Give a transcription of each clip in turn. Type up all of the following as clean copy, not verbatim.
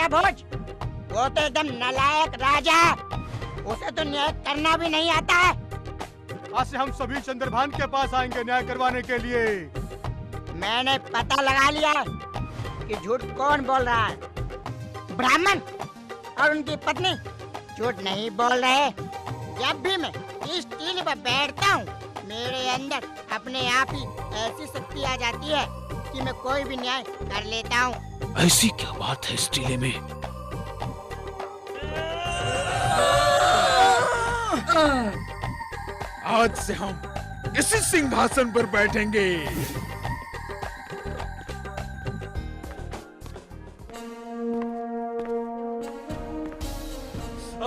क्या भोज? वो तो एकदम नालायक राजा है, उसे तो न्याय करना भी नहीं आता है। आज से हम सभी चंद्रभान के पास आएंगे न्याय करवाने के लिए। मैंने पता लगा लिया है कि झूठ कौन बोल रहा है। ब्राह्मण और उनकी पत्नी झूठ नहीं बोल रहे। जब भी मैं इस टीले पर बैठता हूँ, मेरे अंदर अपने आप ही ऐसी शक्ति आ जाती है कि मैं कोई भी न्याय कर लेता हूँ। ऐसी क्या बात है इस टीले में? आज से हम इसी सिंहासन पर बैठेंगे।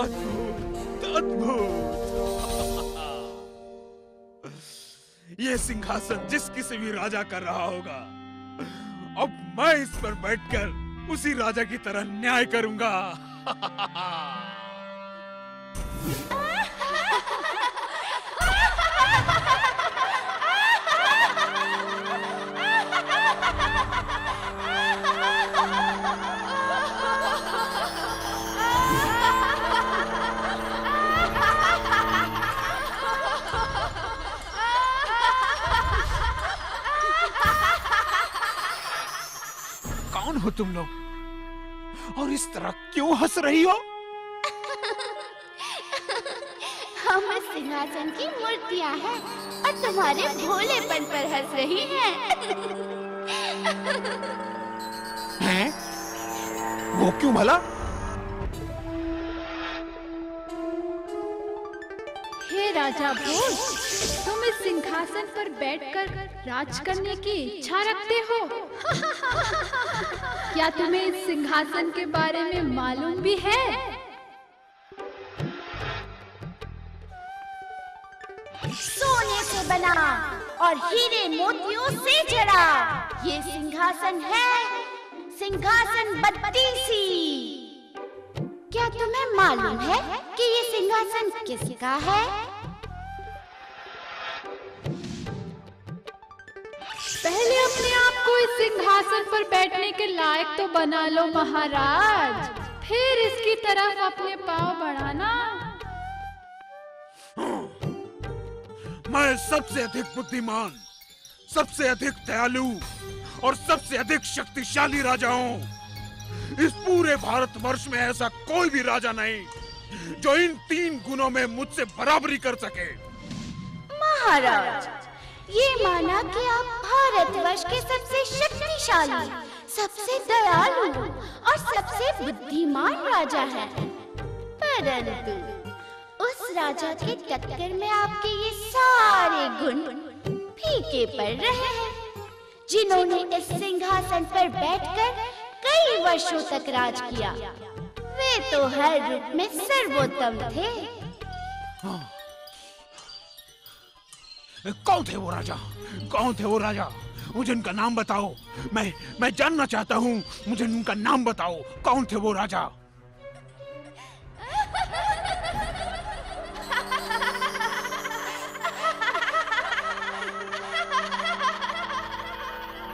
अद्भुत, अद्भुत। ये सिंहासन जिस किसी भी राजा का रहा होगा, अब मैं इस पर बैठकर उसी राजा की तरह न्याय करूंगा। कौन हो तुम लोग और इस तरह क्यों हंस रही हो? हम इस सिंहासन की मूर्तियां हैं और तुम्हारे भोलेपन पर हंस रही हैं। हैं? वो क्यों भला? हे राजा भोज, तुम इस सिंहासन पर बैठकर राज करने की इच्छा रखते हो? क्या तुम्हें इस सिंहासन के बारे में मालूम भी है? सोने से बना और हीरे मोतियों से जड़ा ये सिंहासन है, सिंहासन बत्तीसी। क्या तुम्हें मालूम है कि ये सिंहासन किसका है? पहले अपने आप को इस सिंहासन पर बैठने के लायक तो बना लो महाराज, फिर इसकी तरफ अपने पांव बढ़ाना। मैं सबसे अधिक बुद्धिमान, सबसे अधिक दयालु और सबसे अधिक शक्तिशाली राजा हूँ। इस पूरे भारतवर्ष में ऐसा कोई भी राजा नहीं जो इन 3 गुणों में मुझसे बराबरी कर सके। महाराज, ये माना कि आप भारतवर्ष के सबसे शक्तिशाली, सबसे दयालु और सबसे बुद्धिमान राजा हैं, परंतु उस राजा के टक्कर में आपके ये सारे गुण फीके पड़ रहे हैं, जिन्होंने इस सिंहासन पर बैठकर कई वर्षों तक राज किया। वे तो हर रूप में सर्वोत्तम थे। कौन थे वो राजा? कौन थे वो राजा? मुझे उनका नाम बताओ। मैं जानना चाहता हूँ। मुझे उनका नाम बताओ। कौन थे वो राजा?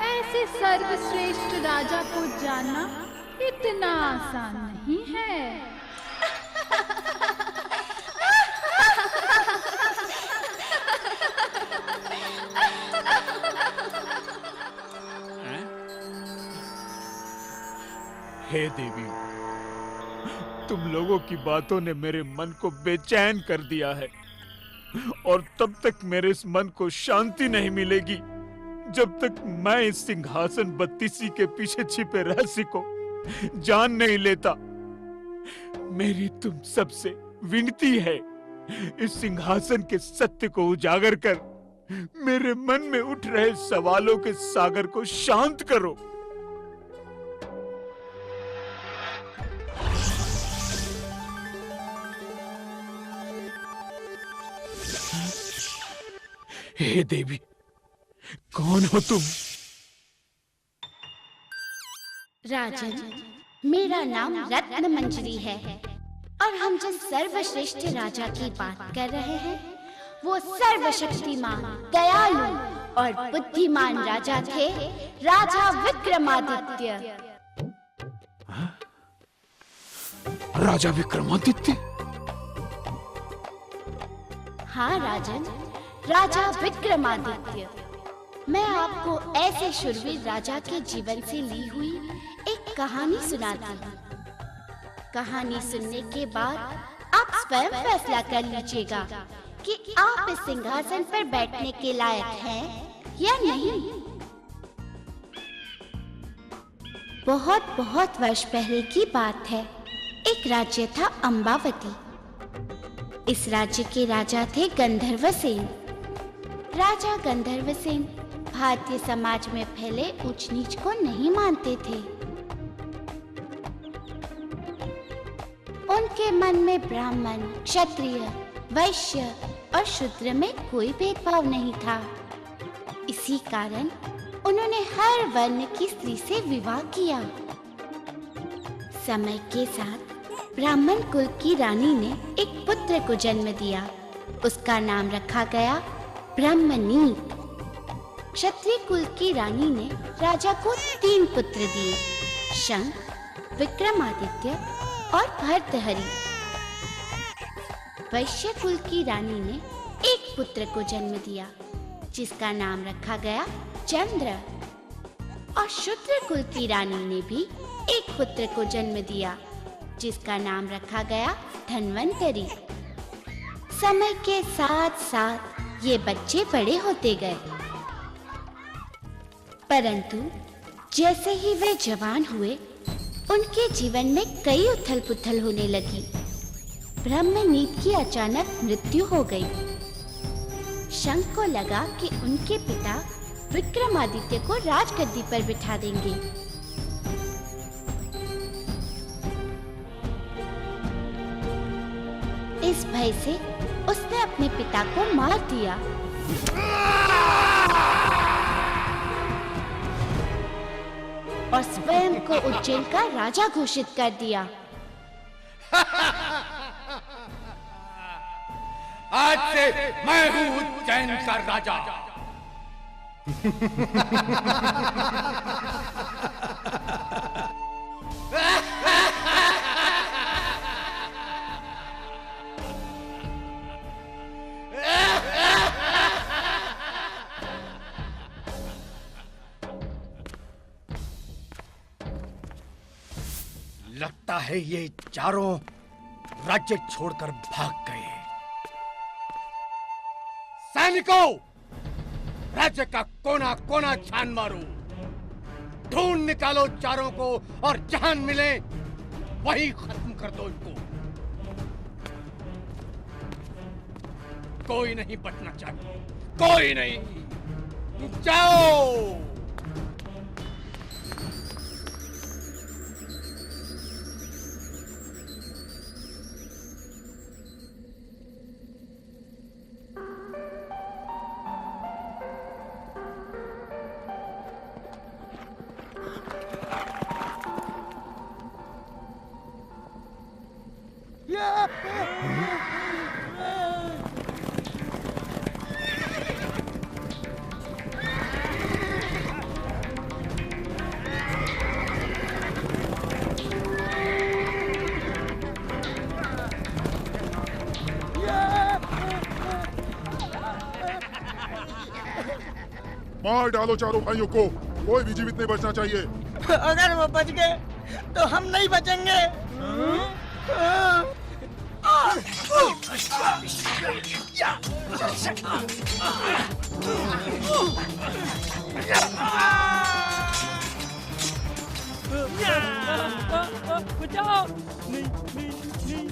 ऐसे सर्वश्रेष्ठ राजा को जानना इतना आसान नहीं है। हे देवी, तुम लोगों की बातों ने मेरे मन को बेचैन कर दिया है और तब तक मेरे इस मन को शांति नहीं मिलेगी जब तक मैं इस सिंहासन बत्तीसी के पीछे छिपे रहस्य को जान नहीं लेता। मेरी तुम सबसे विनती है, इस सिंहासन के सत्य को उजागर कर मेरे मन में उठ रहे सवालों के सागर को शांत करो। हे देवी, कौन हो तुम? राजन, मेरा नाम रत्न मंजरी है और हम जिस सर्वश्रेष्ठ राजा की बात कर रहे हैं वो सर्वशक्तिमान, दयालु और बुद्धिमान राजा थे, राजा विक्रमादित्य। राजा विक्रमादित्य? हाँ राजन, राजा विक्रमादित्य। मैं आपको ऐसे शूरवीर राजा के जीवन से ली हुई एक कहानी सुनाती हूँ। कहानी सुनने के बाद आप स्वयं फैसला कर लीजिएगा कि आप इस सिंहासन पर बैठने के लायक हैं या नहीं। बहुत बहुत वर्ष पहले की बात है। एक राज्य था अम्बावती। इस राज्य के राजा थे गंधर्वसेन। राजा गंधर्वसेन भारतीय समाज में फैले ऊंच नीच को नहीं मानते थे। उनके मन में ब्राह्मण, क्षत्रिय, वैश्य और शूद्र में कोई भेदभाव नहीं था। इसी कारण उन्होंने हर वर्ण की स्त्री से विवाह किया। समय के साथ ब्राह्मण कुल की रानी ने एक पुत्र को जन्म दिया। उसका नाम रखा गया ब्रह्मनीत। क्षत्रिय कुल की रानी ने राजा को 3 पुत्र दिए, शंख, विक्रमादित्य और भर्तहरि। वैश्य कुल की रानी ने एक पुत्र को जन्म दिया, जिसका नाम रखा गया चंद्र। और शूद्र कुल की रानी ने भी एक पुत्र को जन्म दिया, जिसका नाम रखा गया धन्वंतरी। समय के साथ साथ ये बच्चे बड़े होते गए, परंतु जैसे ही वे जवान हुए, उनके जीवन में कई उथल पुथल होने लगी। ब्रह्मनीत की अचानक मृत्यु हो गई। शंख को लगा कि उनके पिता विक्रमादित्य को राजगद्दी पर बिठा देंगे। इस भय से उसने अपने पिता को मार दिया। और स्वयं को उज्जैन का राजा घोषित कर दिया। आज से मैं हूँ उज्जैन का राजा। लगता है ये चारों राज्य छोड़कर भाग गए। सैनिकों, राज्य का कोना कोना छान मारो, ढूंढ निकालो चारों को, और जहां मिले वही खत्म कर दो इनको। कोई नहीं बचना चाहिए, कोई नहीं। जाओ। मार डालो चारों भाइयों को, कोई भी जीवित नहीं बचना चाहिए। अगर वो बच गए तो हम नहीं बचेंगे। बचाओ! नहीं, नहीं, नहीं, नहीं,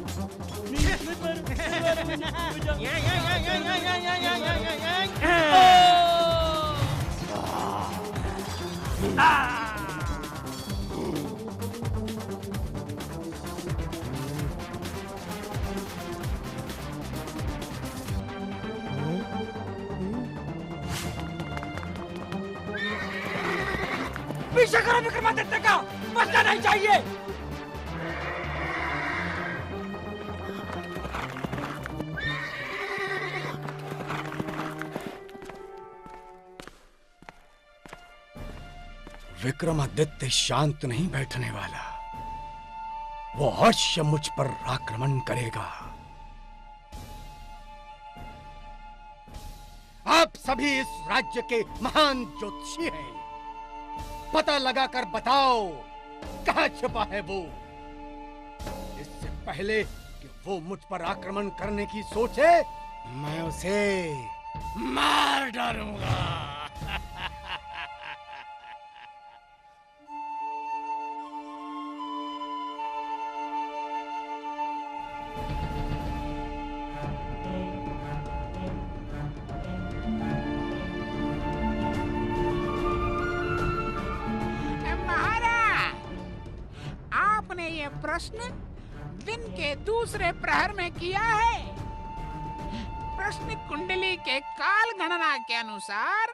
पीछे करो विक्रमादित्य का, बचना नहीं चाहिए। विक्रमादित्य शांत नहीं बैठने वाला। वो अवश्य मुझ पर आक्रमण करेगा। आप सभी इस राज्य के महान ज्योतिषी हैं, पता लगाकर बताओ कहां छुपा है वो, इससे पहले कि वो मुझ पर आक्रमण करने की सोचे मैं उसे मार डालूंगा। ये प्रश्न दिन के दूसरे प्रहर में किया है। प्रश्न कुंडली के काल गणना के अनुसार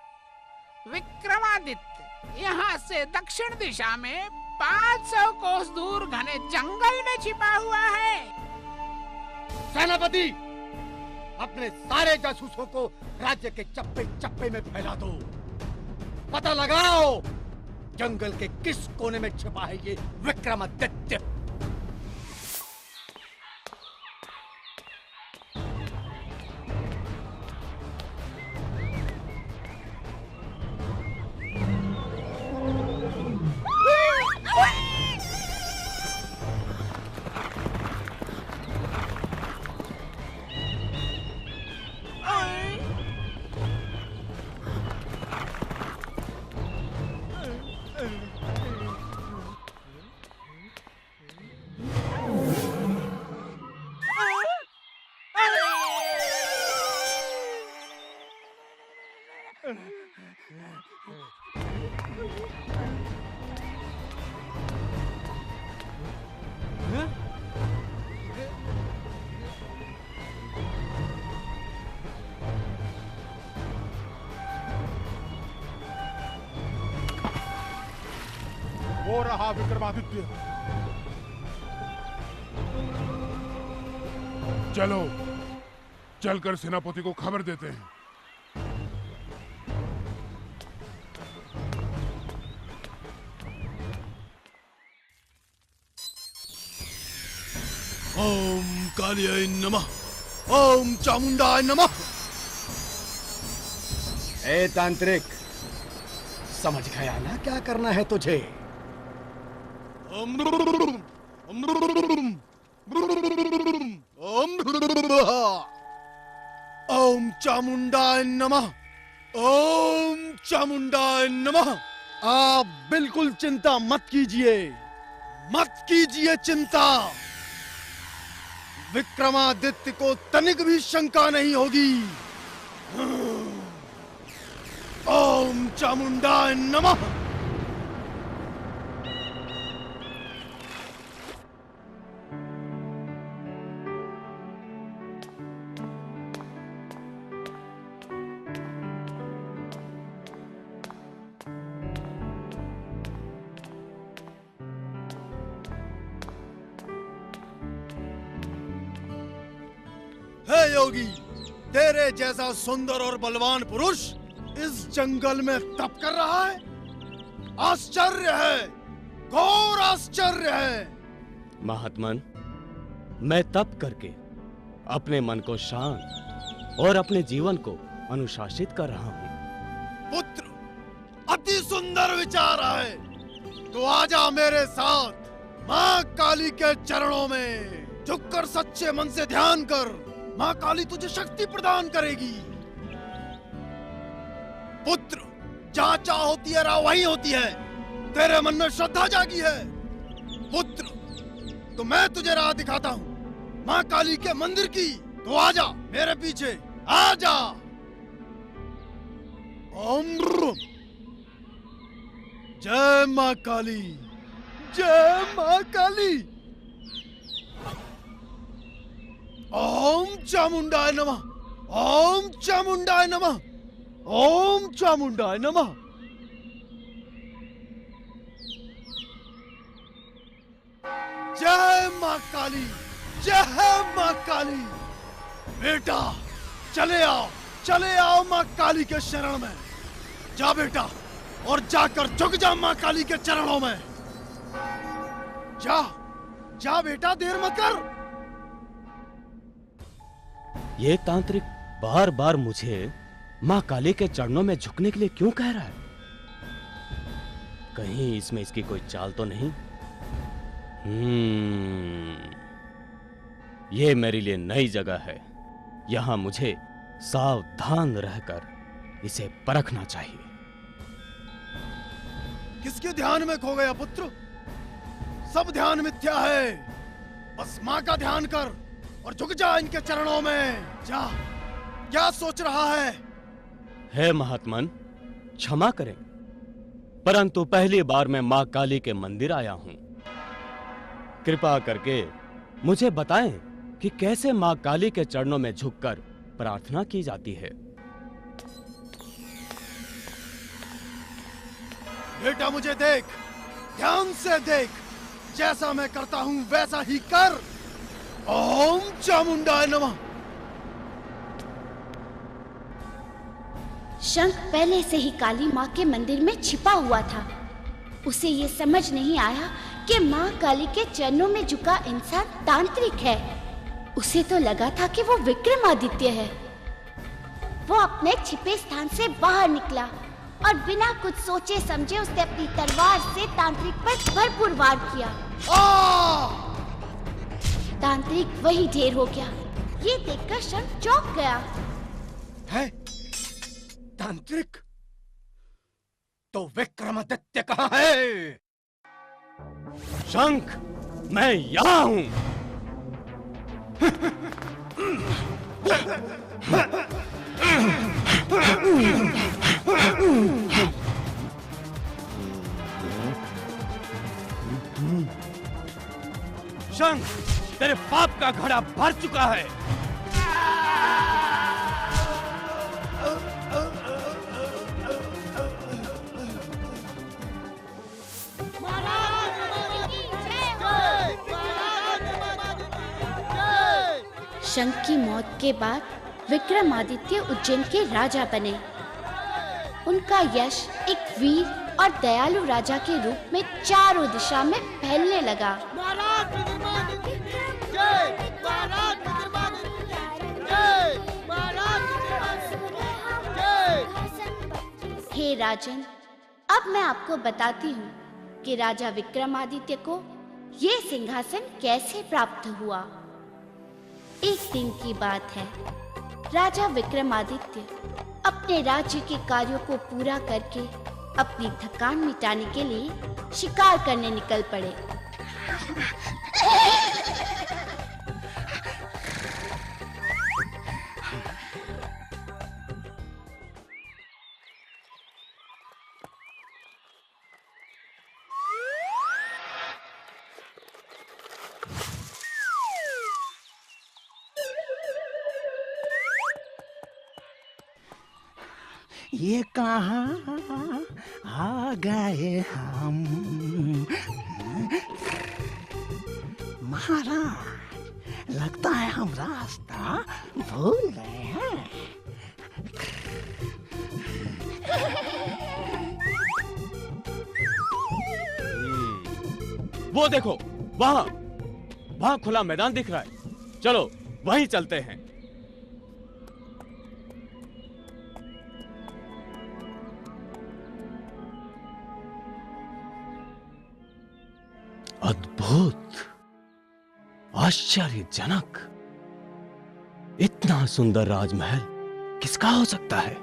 विक्रमादित्य यहाँ से दक्षिण दिशा में 500 कोस दूर घने जंगल में छिपा हुआ है। सेनापति, अपने सारे जासूसों को राज्य के चप्पे चप्पे में फैला दो। पता लगाओ जंगल के किस कोने में छिपा है ये विक्रमादित्य। वो रहा विक्रमादित्य। चलो चलकर सेनापति को खबर देते हैं। ओम कालियाय नमः, ओम चामुंडाय नमः। ए तांत्रिक, समझ गया ना क्या करना है तुझे? ओम चामुंडाय नमः, ओम चामुंडाय नमः। आप बिल्कुल चिंता मत कीजिए, मत कीजिए चिंता। विक्रमादित्य को तनिक भी शंका नहीं होगी। ओम चामुंडाय नमः। हे योगी, तेरे जैसा सुंदर और बलवान पुरुष इस जंगल में तप कर रहा है? आश्चर्य है, घोर आश्चर्य है। महात्मन, मैं तप करके अपने मन को शांत और अपने जीवन को अनुशासित कर रहा हूँ। पुत्र, अति सुंदर विचार है। तो आजा मेरे साथ माँ काली के चरणों में झुककर सच्चे मन से ध्यान कर। माँ काली तुझे शक्ति प्रदान करेगी। पुत्र, जहाँ चाह होती है राह वहीं होती है। तेरे मन में श्रद्धा जागी है। पुत्र, तो मैं तुझे राह दिखाता हूँ माँ काली के मंदिर की। तो आजा मेरे पीछे, आजा। ओम जय माँ काली, जय माँ काली। ओम चामुंडाय नमः, ओम चामुंडाय नमः, ओम चामुंडाय नमः। जय माँ काली, जय माँ काली। बेटा चले आओ माँ काली के शरण में। जा बेटा, और जाकर झुक जा माँ काली के चरणों में। जा जा बेटा, देर मत कर। ये तांत्रिक बार बार मुझे माँ काली के चरणों में झुकने के लिए क्यों कह रहा है? कहीं इसमें इसकी कोई चाल तो नहीं? ये मेरे लिए नई जगह है। यहां मुझे सावधान रहकर इसे परखना चाहिए। किसके ध्यान में खो गया पुत्र? सब ध्यान मिथ्या है। बस माँ का ध्यान कर और झुक जा इनके चरणों में। जा, क्या सोच रहा है? हे महात्मन, क्षमा करें, परंतु पहली बार मैं माँ काली के मंदिर आया हूं। कृपा करके मुझे बताएं कि कैसे माँ काली के चरणों में झुककर प्रार्थना की जाती है। बेटा मुझे देख, ध्यान से देख। जैसा मैं करता हूं वैसा ही कर। ओम चामुंडाय नमः। शंख पहले से ही काली माँ के मंदिर में छिपा हुआ था। उसे ये समझ नहीं आया कि माँ काली के चरणों में झुका इंसान तांत्रिक है। उसे तो लगा था कि वो विक्रमादित्य है। वो अपने छिपे स्थान से बाहर निकला और बिना कुछ सोचे समझे उसने अपनी तलवार से तांत्रिक पर भरपूर वार किया। तांत्रिक वही ढेर हो गया। ये देखकर शंख चौंक गया। है तांत्रिक? तो विक्रमादित्य कहाँ है? शंख, मैं यहां हूं। शंख, तेरे पाप का घड़ा भर चुका है। शंख की मौत के बाद विक्रमादित्य उज्जैन के राजा बने। उनका यश एक वीर और दयालु राजा के रूप में चारों दिशा में फैलने लगा। हे राजन, अब मैं आपको बताती हूँ कि राजा विक्रमादित्य को ये सिंहासन कैसे प्राप्त हुआ। एक दिन की बात है। राजा विक्रमादित्य अपने राज्य के कार्यों को पूरा करके अपनी थकान मिटाने के लिए शिकार करने निकल पड़े। ये कहाँ आ गए हम? महाराज, लगता है हम रास्ता भूल गए हैं। वो देखो, वहां खुला मैदान दिख रहा है। चलो वहीं चलते हैं। अद्भुत, आश्चर्यजनक, इतना सुंदर राजमहल किसका हो सकता है?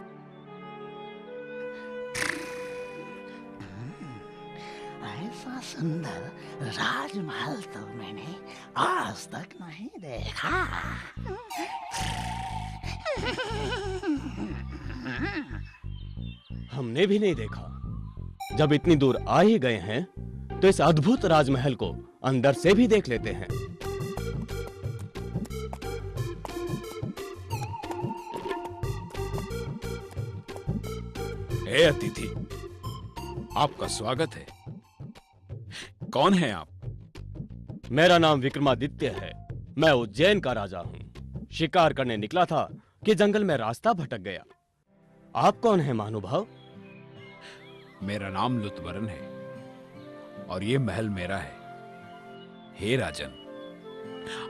ऐसा सुंदर राजमहल तो मैंने आज तक नहीं देखा। हमने भी नहीं देखा। जब इतनी दूर आ ही गए हैं तो इस अद्भुत राजमहल को अंदर से भी देख लेते हैं। हे अतिथि, आपका स्वागत है। कौन है आप? मेरा नाम विक्रमादित्य है। मैं उज्जैन का राजा हूँ। शिकार करने निकला था कि जंगल में रास्ता भटक गया। आप कौन हैं महानुभाव? मेरा नाम लुतबरन है और ये महल मेरा है। हे राजन,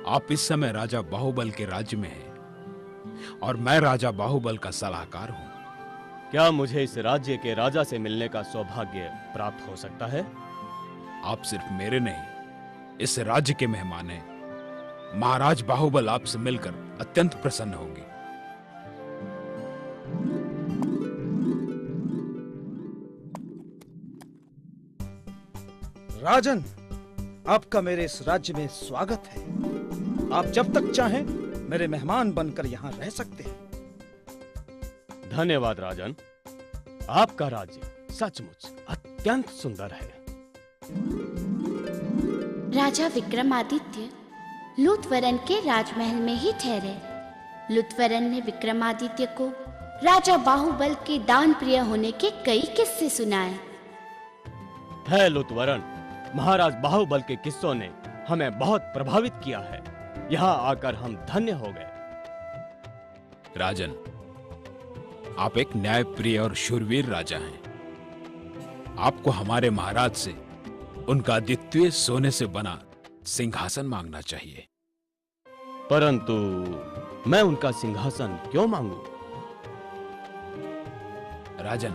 आप इस समय राजा बाहुबल के राज्य में हैं और मैं राजा बाहुबल का सलाहकार हूं। क्या मुझे इस राज्य के राजा से मिलने का सौभाग्य प्राप्त हो सकता है? आप सिर्फ मेरे नहीं, इस राज्य के मेहमान हैं। महाराज बाहुबल आपसे मिलकर अत्यंत प्रसन्न होंगे। राजन, आपका मेरे इस राज्य में स्वागत है। आप जब तक चाहें मेरे मेहमान बनकर यहाँ रह सकते हैं। धन्यवाद राजन, आपका राज्य सचमुच अत्यंत सुंदर है। राजा विक्रमादित्य लुत्वरन के राजमहल में ही ठहरे। लुत्वरन ने विक्रमादित्य को राजा बाहुबल के दान प्रिय होने के कई किस्से सुनाए। है लुत्वरन, महाराज बाहुबल के किस्सों ने हमें बहुत प्रभावित किया है। यहाँ आकर हम धन्य हो गए। राजन, आप एक न्यायप्रिय और शूरवीर राजा हैं। आपको हमारे महाराज से उनका अद्वितीय सोने से बना सिंहासन मांगना चाहिए। परंतु मैं उनका सिंहासन क्यों मांगूं? राजन,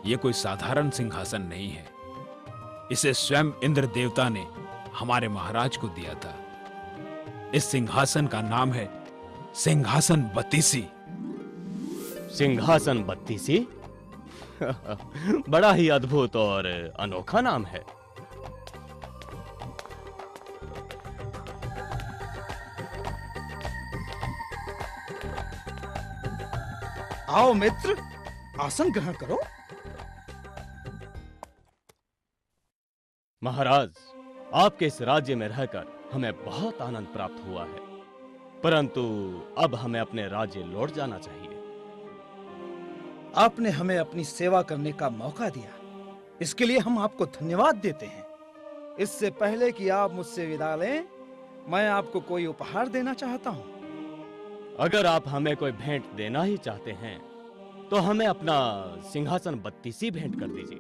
ये कोई साधारण सिंहासन नहीं है। इसे स्वयं इंद्र देवता ने हमारे महाराज को दिया था। इस सिंहासन का नाम है सिंहासन बत्तीसी। सिंहासन बत्तीसी? बड़ा ही अद्भुत और अनोखा नाम है। आओ मित्र, आसन ग्रहण करो। महाराज, आपके इस राज्य में रहकर हमें बहुत आनंद प्राप्त हुआ है, परंतु अब हमें अपने राज्य लौट जाना चाहिए। आपने हमें अपनी सेवा करने का मौका दिया, इसके लिए हम आपको धन्यवाद देते हैं। इससे पहले कि आप मुझसे विदा लें, मैं आपको कोई उपहार देना चाहता हूं। अगर आप हमें कोई भेंट देना ही चाहते हैं तो हमें अपना सिंहासन बत्तीसी भेंट कर दीजिए।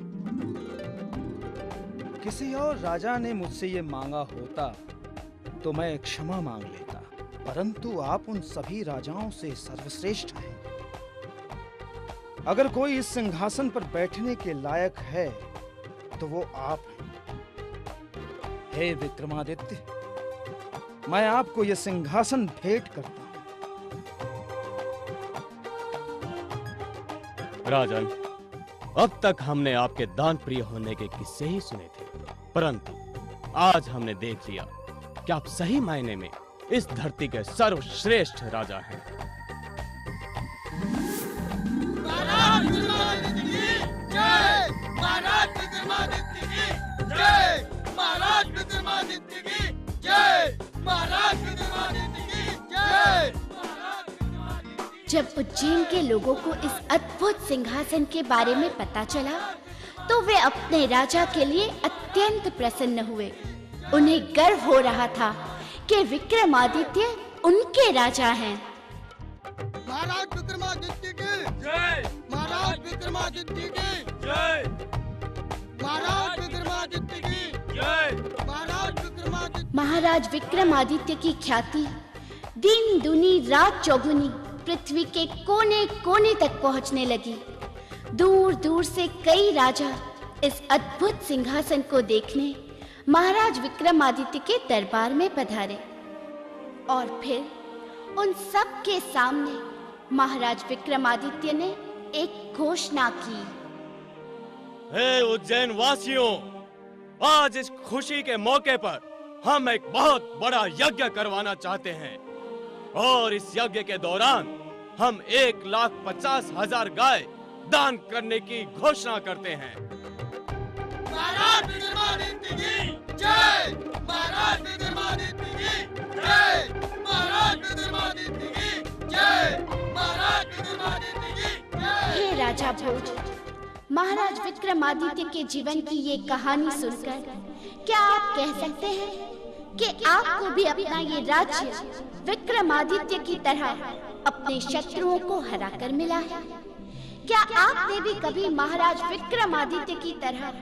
किसी और राजा ने मुझसे ये मांगा होता तो मैं क्षमा मांग लेता, परंतु आप उन सभी राजाओं से सर्वश्रेष्ठ हैं। अगर कोई इस सिंहासन पर बैठने के लायक है तो वो आप हैं। हे विक्रमादित्य, मैं आपको यह सिंहासन भेंट करता हूं। राजन, अब तक हमने आपके दान प्रिय होने के किस्से ही सुने थे, परंतु आज हमने देख लिया कि आप सही मायने में इस धरती के सर्वश्रेष्ठ राजा हैं। महाराज विक्रमादित्य की जय! महाराज विक्रमादित्य की जय! महाराज विक्रमादित्य की जय! महाराज विक्रमादित्य की जय! जब उज्जैन के लोगों को इस अद्भुत सिंहासन के बारे में पता चला तो वे अपने राजा के लिए अत्यंत प्रसन्न हुए। उन्हें गर्व हो रहा था कि विक्रमादित्य उनके राजा हैं। महाराज विक्रमादित्य की जय! महाराज विक्रमादित्य की जय! महाराज विक्रमादित्य की जय! महाराज विक्रमादित्य। महाराज विक्रमादित्य की ख्याति दिन दुनी रात चौगुनी पृथ्वी के कोने कोने तक पहुंचने लगी। दूर दूर से कई राजा इस अद्भुत सिंहासन को देखने महाराज विक्रमादित्य के दरबार में पधारे और फिर उन सब के सामने महाराज विक्रमादित्य ने एक घोषणा की। हे उज्जैन वासियों, आज इस खुशी के मौके पर हम एक बहुत बड़ा यज्ञ करवाना चाहते हैं और इस यज्ञ के दौरान हम 1,50,000 गाय दान करने की घोषणा करते हैं। महाराज विक्रमादित्य की जय! महाराज विक्रमादित्य की जय! महाराज विक्रमादित्य की जय! महाराज विक्रमादित्य की जय! हे राजा भोज, महाराज विक्रमादित्य के जीवन की ये कहानी सुनकर क्या आप कह सकते हैं कि आपको भी अपना ये राज्य विक्रमादित्य की तरह अपने शत्रुओं को हराकर मिला है? क्या आपने भी कभी महाराज विक्रमादित्य की तरह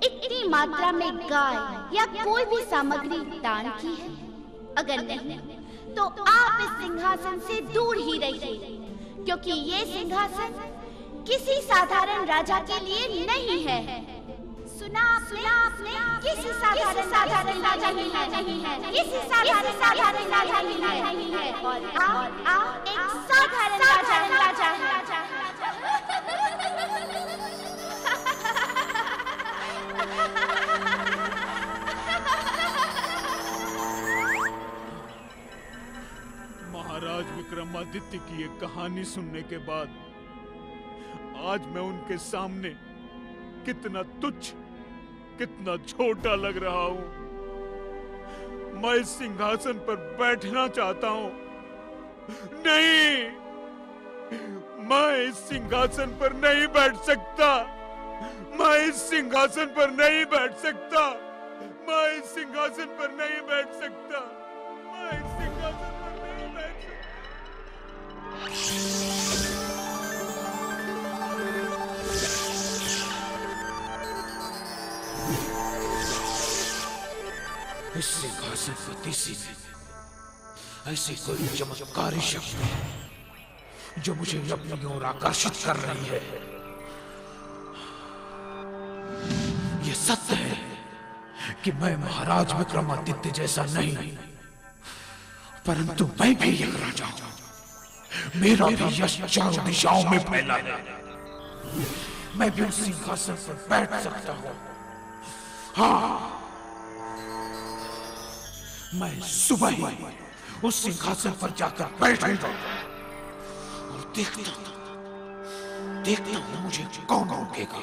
इतनी मात्रा में गाय या कोई भी सामग्री दान की है? अगर नहीं तो आप इस सिंहासन से दूर ही रहिए, क्योंकि ये सिंहासन किसी साधारण राजा के लिए नहीं है। सुना आपने? किसी साधारण राजा नहीं है, किसी साधारण राजा नहीं है, और आप एक साधारण राजा है। महाराज विक्रमादित्य की ये कहानी सुनने के बाद आज मैं उनके सामने कितना तुच्छ, कितना छोटा लग रहा हूं। मैं इस सिंहासन पर बैठना चाहता हूं। नहीं, मैं इस सिंहासन पर नहीं बैठ सकता। मैं इस सिंहासन पर नहीं बैठ सकता। मैं इस सिंहासन पर नहीं बैठ सकता। मैं इस सिंहासन पर नहीं बैठ सकता। इस सिंहासन पर तीसी में ऐसी कोई चमत्कारी शक्ति है जो मुझे अपनी ओर आकर्षित कर रही है। ये सत्य है कि मैं महाराज विक्रमादित्य जैसा नहीं, परंतु मैं भी एक राजा हूं। मेरा भी यश चारों दिशाओं में फैला है। मैं भी उस सिंहासन पर बैठ सकता हूं। हाँ, मैं सुबह ही उस सिंहासन पर जाकर बैठूंगा और देखता हूं मुझे कौन रोकेगा।